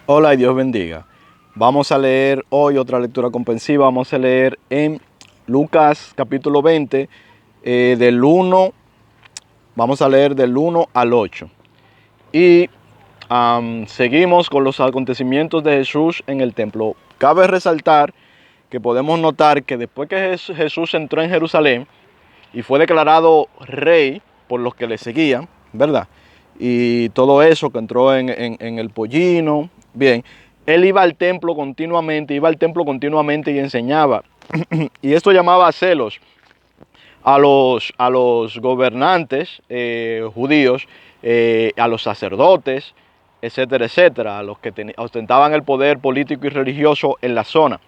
Hola y Dios bendiga. Vamos a leer hoy otra lectura comprensiva. Vamos a leer en Lucas capítulo 20, del 1, vamos a leer del 1 al 8. Y seguimos con los acontecimientos de Jesús en el templo. Cabe resaltar que podemos notar que después que Jesús entró en Jerusalén y fue declarado rey por los que le seguían, ¿verdad? Y todo eso, que entró en el pollino, bien, él iba al templo continuamente y enseñaba. Y esto llamaba a celos a los gobernantes judíos, a los sacerdotes, etcétera, etcétera, a los que ostentaban el poder político y religioso en la zona.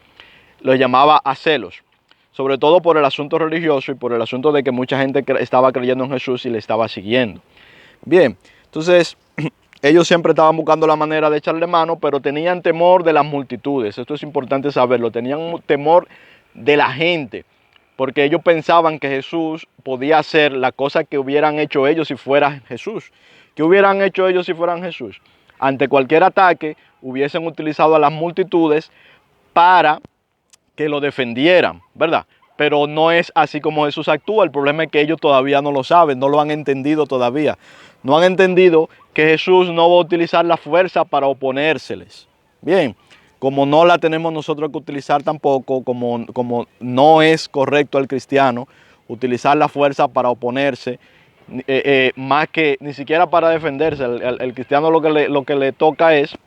Los llamaba a celos, sobre todo por el asunto religioso y por el asunto de que mucha gente estaba creyendo en Jesús y le estaba siguiendo. Bien, entonces ellos siempre estaban buscando la manera de echarle mano, pero tenían temor de las multitudes. Esto es importante saberlo. Tenían temor de la gente, porque ellos pensaban que Jesús podía hacer la cosa que hubieran hecho ellos si fuera Jesús. ¿Qué hubieran hecho ellos si fueran Jesús? Ante cualquier ataque, hubiesen utilizado a las multitudes para que lo defendieran, ¿verdad? Pero no es así como Jesús actúa. El problema es que ellos todavía no lo saben, no lo han entendido todavía. No han entendido que Jesús no va a utilizar la fuerza para oponérseles. Bien, como no la tenemos nosotros que utilizar tampoco, como no es correcto al cristiano utilizar la fuerza para oponerse, más que ni siquiera para defenderse. El cristiano lo que le toca es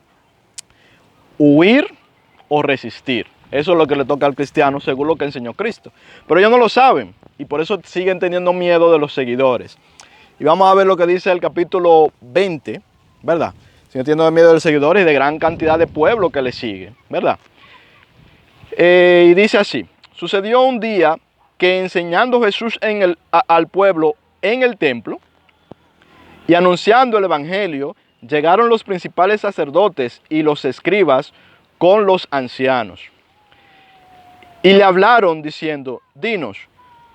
huir o resistir. Eso es lo que le toca al cristiano según lo que enseñó Cristo. Pero ellos no lo saben y por eso siguen teniendo miedo de los seguidores. Y vamos a ver lo que dice el capítulo 20, ¿verdad? Siguen teniendo miedo de los seguidores y de gran cantidad de pueblo que le sigue, ¿verdad? Y dice así: sucedió un día que enseñando Jesús al pueblo en el templo y anunciando el evangelio, llegaron los principales sacerdotes y los escribas con los ancianos. Y le hablaron diciendo: dinos,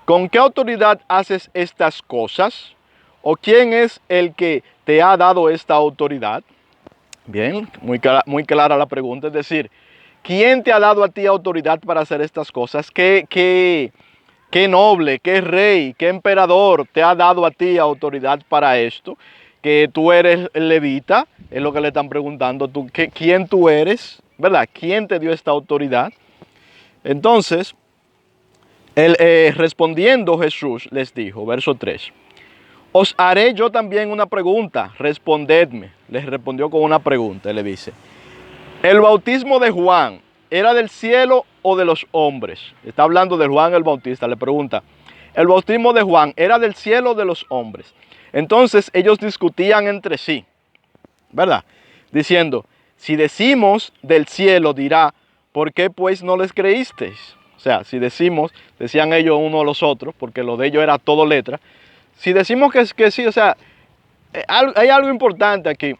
¿con qué autoridad haces estas cosas? ¿O quién es el que te ha dado esta autoridad? Bien, muy clara la pregunta, es decir, ¿quién te ha dado a ti autoridad para hacer estas cosas? ¿Qué noble, qué rey, qué emperador te ha dado a ti autoridad para esto? Que tú eres levita, es lo que le están preguntando. ¿Quién tú eres? ¿Verdad? ¿Quién te dio esta autoridad? Entonces, respondiendo Jesús les dijo, verso 3, os haré yo también una pregunta, respondedme. Les respondió con una pregunta, le dice, ¿el bautismo de Juan era del cielo o de los hombres? Está hablando de Juan el Bautista, le pregunta, ¿el bautismo de Juan era del cielo o de los hombres? Entonces ellos discutían entre sí, ¿verdad? Diciendo, si decimos del cielo, dirá, ¿por qué pues no les creísteis? O sea, si decimos, decían ellos unos a los otros, porque lo de ellos era todo letra. Si decimos que sí, o sea, hay algo importante aquí.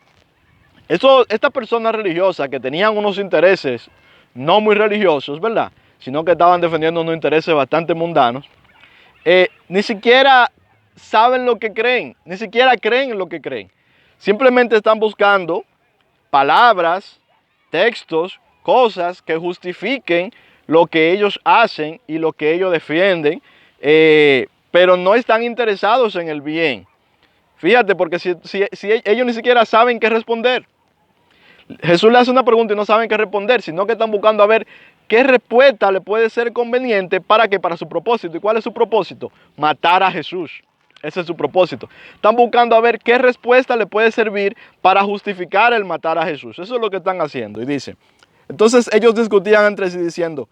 Estas personas religiosas que tenían unos intereses no muy religiosos, ¿verdad? Sino que estaban defendiendo unos intereses bastante mundanos, ni siquiera saben lo que creen, ni siquiera creen en lo que creen. Simplemente están buscando palabras, textos, cosas que justifiquen lo que ellos hacen y lo que ellos defienden, pero no están interesados en el bien. Fíjate, porque si ellos ni siquiera saben qué responder. Jesús le hace una pregunta y no saben qué responder, sino que están buscando a ver qué respuesta le puede ser conveniente para que para su propósito. ¿Y cuál es su propósito? Matar a Jesús. Ese es su propósito. Están buscando a ver qué respuesta le puede servir para justificar el matar a Jesús. Eso es lo que están haciendo. Y dice, entonces ellos discutían entre sí diciendo,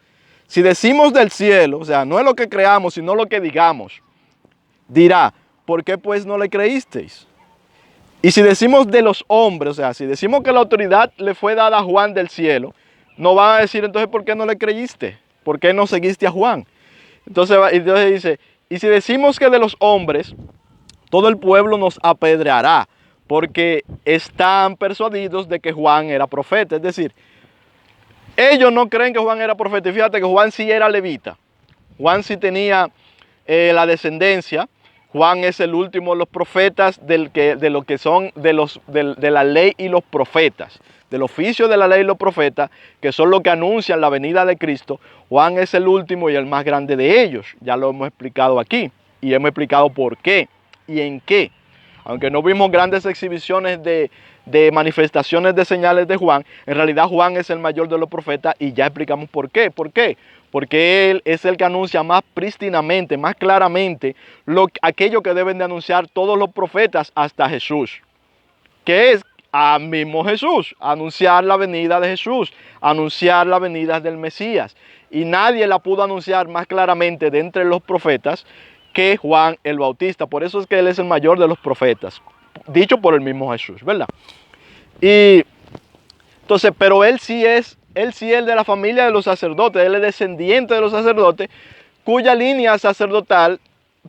si decimos del cielo, o sea, no es lo que creamos, sino lo que digamos, dirá, ¿por qué pues no le creísteis? Y si decimos de los hombres, o sea, si decimos que la autoridad le fue dada a Juan del cielo, no van a decir entonces ¿por qué no le creíste? ¿Por qué no seguiste a Juan? Entonces dice, y si decimos que de los hombres, todo el pueblo nos apedreará, porque están persuadidos de que Juan era profeta. Es decir, ellos no creen que Juan era profeta. Y fíjate que Juan sí era levita. Juan sí tenía la descendencia. Juan es el último de los profetas de lo que son de la ley y los profetas. del oficio de la ley y los profetas, que son los que anuncian la venida de Cristo, Juan es el último y el más grande de ellos. Ya lo hemos explicado aquí y hemos explicado por qué y en qué. Aunque no vimos grandes exhibiciones de manifestaciones de señales de Juan, en realidad Juan es el mayor de los profetas y ya explicamos por qué. ¿Por qué? Porque él es el que anuncia más prístinamente, más claramente, aquello que deben de anunciar todos los profetas hasta Jesús, que es a mismo Jesús, anunciar la venida de Jesús, anunciar la venida del Mesías. Y nadie la pudo anunciar más claramente de entre los profetas que Juan el Bautista. Por eso es que él es el mayor de los profetas, dicho por el mismo Jesús, ¿verdad? Y entonces, pero él sí es de la familia de los sacerdotes, él es descendiente de los sacerdotes, cuya línea sacerdotal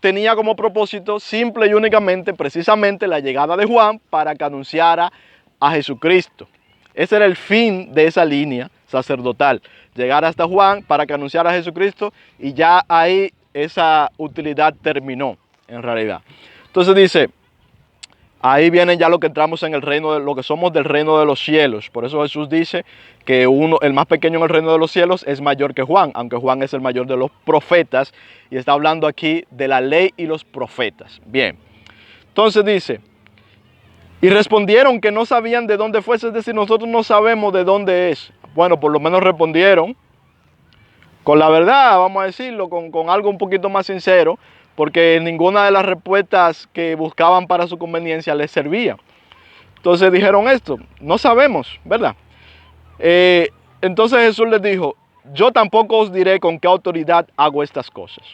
tenía como propósito simple y únicamente, precisamente, la llegada de Juan para que anunciara a Jesucristo. Ese era el fin de esa línea sacerdotal, llegar hasta Juan para que anunciara a Jesucristo, y ya ahí esa utilidad terminó, en realidad. Entonces dice, ahí viene ya lo que entramos en el reino, lo que somos del reino de los cielos. Por eso Jesús dice que el más pequeño en el reino de los cielos es mayor que Juan, aunque Juan es el mayor de los profetas, y está hablando aquí de la ley y los profetas. Bien, entonces dice, y respondieron que no sabían de dónde fuese, es decir, nosotros no sabemos de dónde es. Bueno, por lo menos respondieron con la verdad, vamos a decirlo, con algo un poquito más sincero, porque ninguna de las respuestas que buscaban para su conveniencia les servía. Entonces dijeron esto, no sabemos, ¿verdad? Entonces Jesús les dijo, yo tampoco os diré con qué autoridad hago estas cosas.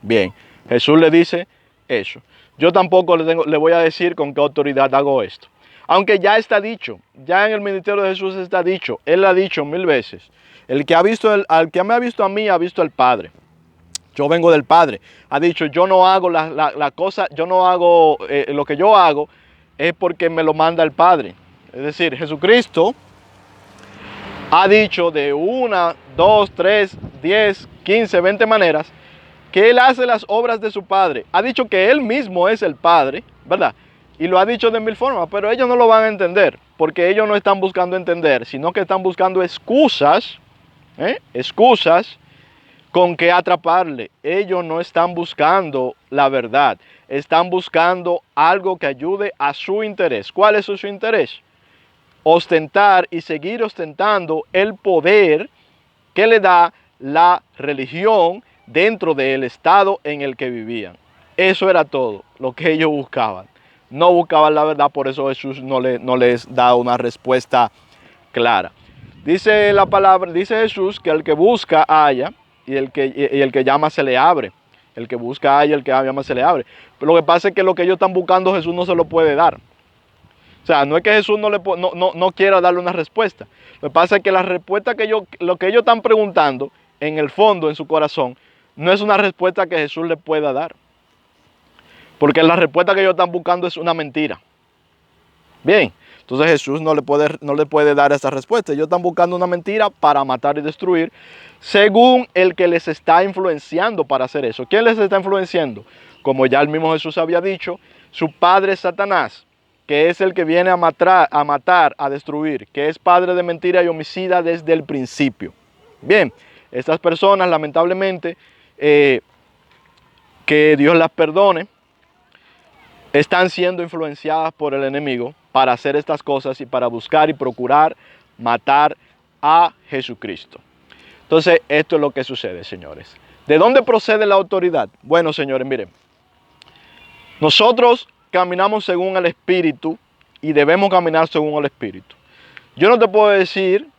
Bien, Jesús le dice eso. Yo tampoco le voy a decir con qué autoridad hago esto. Aunque ya está dicho, ya en el ministerio de Jesús está dicho, Él ha dicho 1000 veces, al que me ha visto a mí, ha visto al Padre. Yo vengo del Padre. Ha dicho, yo no hago la cosa, yo no hago, lo que yo hago es porque me lo manda el Padre. Es decir, Jesucristo ha dicho de 1, 2, 3, 10, 15, 20 maneras que Él hace las obras de su Padre. Ha dicho que Él mismo es el Padre, ¿verdad? Y lo ha dicho de 1000 formas, pero ellos no lo van a entender, porque ellos no están buscando entender, sino que están buscando excusas, excusas con que atraparle. Ellos no están buscando la verdad, están buscando algo que ayude a su interés. ¿Cuál es su interés? Ostentar y seguir ostentando el poder que le da la religión dentro del estado en el que vivían. Eso era todo lo que ellos buscaban. No buscaban la verdad, por eso Jesús no les da una respuesta clara. Dice la palabra, dice Jesús que el que busca halla y el que llama se le abre. El que busca halla, el que llama se le abre. Pero lo que pasa es que lo que ellos están buscando Jesús no se lo puede dar. O sea, no es que Jesús no quiera darle una respuesta. Lo que pasa es que la respuesta lo que ellos están preguntando, en el fondo, en su corazón, no es una respuesta que Jesús le pueda dar. Porque la respuesta que ellos están buscando es una mentira. Bien, entonces Jesús no le puede dar esa respuesta. Ellos están buscando una mentira para matar y destruir, según el que les está influenciando para hacer eso. ¿Quién les está influenciando? Como ya el mismo Jesús había dicho, su padre Satanás, que es el que viene a matar, a destruir, que es padre de mentira y homicida desde el principio. Bien, estas personas, lamentablemente, que Dios las perdone, están siendo influenciadas por el enemigo para hacer estas cosas y para buscar y procurar matar a Jesucristo. Entonces, esto es lo que sucede, señores. ¿De dónde procede la autoridad? Bueno, señores, miren, nosotros caminamos según el Espíritu y debemos caminar según el Espíritu. Yo no te puedo decir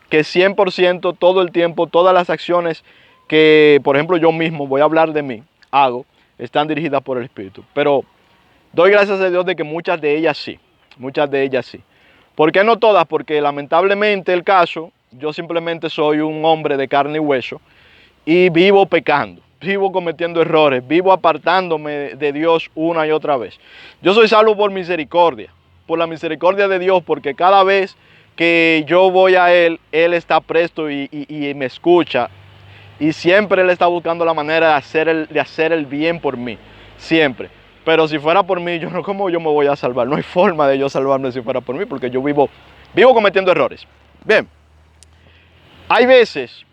que 100% todo el tiempo, todas las acciones que, por ejemplo, yo mismo, voy a hablar de mí, hago, están dirigidas por el Espíritu. Pero doy gracias a Dios de que muchas de ellas sí. ¿Por qué no todas? Porque lamentablemente el caso, yo simplemente soy un hombre de carne y hueso y vivo pecando. Vivo cometiendo errores, vivo apartándome de Dios una y otra vez. Yo soy salvo por misericordia, por la misericordia de Dios, porque cada vez que yo voy a Él, Él está presto y me escucha. Y siempre Él está buscando la manera de hacer el bien por mí, siempre. Pero si fuera por mí, ¿cómo yo me voy a salvar? No hay forma de yo salvarme si fuera por mí, porque yo vivo Vivo cometiendo errores. Bien, hay veces,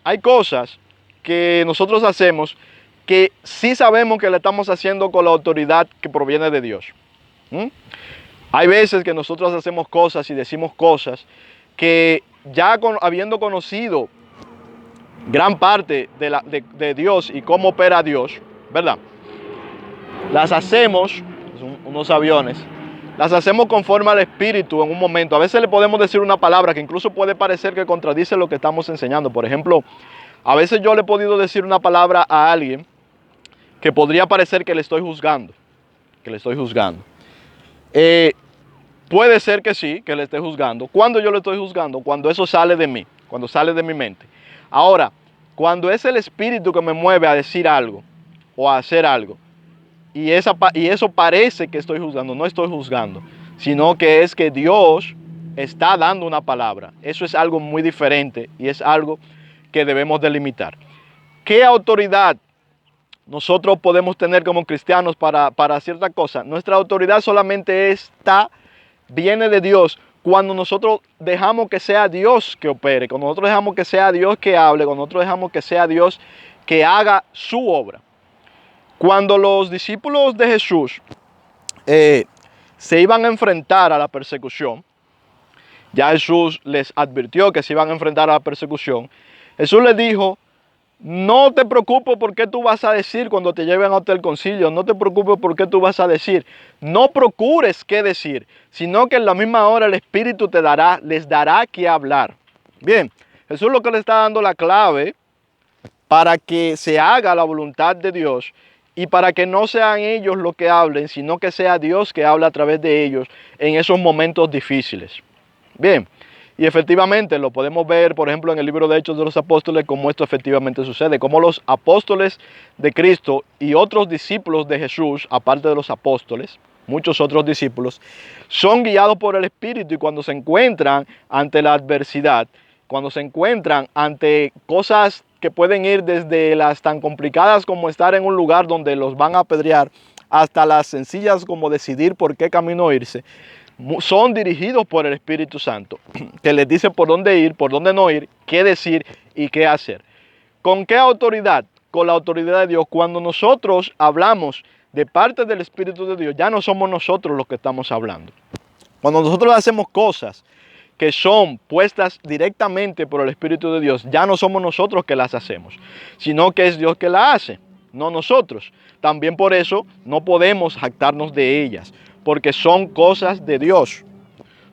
hay cosas que nosotros hacemos que sí sabemos que le estamos haciendo con la autoridad que proviene de Dios. ¿Mm? Hay veces que nosotros hacemos cosas y decimos cosas que ya habiendo conocido gran parte de Dios y cómo opera Dios, ¿verdad? Las hacemos, unos aviones, las hacemos conforme al Espíritu en un momento. A veces le podemos decir una palabra que incluso puede parecer que contradice lo que estamos enseñando. Por ejemplo, a veces yo le he podido decir una palabra a alguien que podría parecer que le estoy juzgando. Puede ser que sí, que le esté juzgando. ¿Cuándo yo le estoy juzgando? Cuando eso sale de mí, cuando sale de mi mente. Ahora, cuando es el Espíritu que me mueve a decir algo o a hacer algo, y eso parece que estoy juzgando, no estoy juzgando, sino que es que Dios está dando una palabra. Eso es algo muy diferente y es algo que debemos delimitar. ¿Qué autoridad nosotros podemos tener como cristianos para cierta cosa? Nuestra autoridad solamente viene de Dios cuando nosotros dejamos que sea Dios que opere, cuando nosotros dejamos que sea Dios que hable, cuando nosotros dejamos que sea Dios que haga su obra. Cuando los discípulos de Jesús se iban a enfrentar a la persecución, ya Jesús les advirtió que se iban a enfrentar a la persecución. Jesús les dijo: no te preocupes por qué tú vas a decir cuando te lleven ante el concilio. No te preocupes por qué tú vas a decir. No procures qué decir, sino que en la misma hora el Espíritu les dará qué hablar. Bien, Jesús lo que le está dando la clave para que se haga la voluntad de Dios y para que no sean ellos los que hablen, sino que sea Dios que habla a través de ellos en esos momentos difíciles. Bien. Y efectivamente lo podemos ver, por ejemplo, en el libro de Hechos de los Apóstoles, cómo esto efectivamente sucede, cómo los apóstoles de Cristo y otros discípulos de Jesús, aparte de los apóstoles, muchos otros discípulos, son guiados por el Espíritu, y cuando se encuentran ante la adversidad, cuando se encuentran ante cosas que pueden ir desde las tan complicadas como estar en un lugar donde los van a apedrear, hasta las sencillas como decidir por qué camino irse, son dirigidos por el Espíritu Santo, que les dice por dónde ir, por dónde no ir, qué decir y qué hacer. ¿Con qué autoridad? Con la autoridad de Dios. Cuando nosotros hablamos de parte del Espíritu de Dios, ya no somos nosotros los que estamos hablando. Cuando nosotros hacemos cosas que son puestas directamente por el Espíritu de Dios, ya no somos nosotros que las hacemos, sino que es Dios que las hace, no nosotros. También por eso no podemos jactarnos de ellas, porque son cosas de Dios,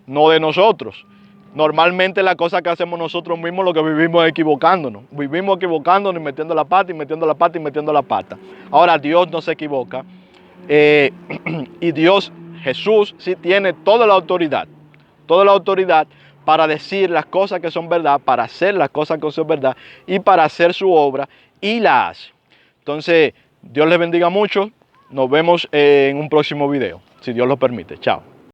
no de nosotros. Normalmente la cosa que hacemos nosotros mismos, lo que vivimos es equivocándonos. Vivimos equivocándonos y metiendo la pata y metiendo la pata y metiendo la pata. Ahora Dios no se equivoca. Y Dios, Jesús, sí tiene toda la autoridad para decir las cosas que son verdad, para hacer las cosas que son verdad y para hacer su obra, y la hace. Entonces, Dios les bendiga mucho. Nos vemos en un próximo video, si Dios lo permite. Chao.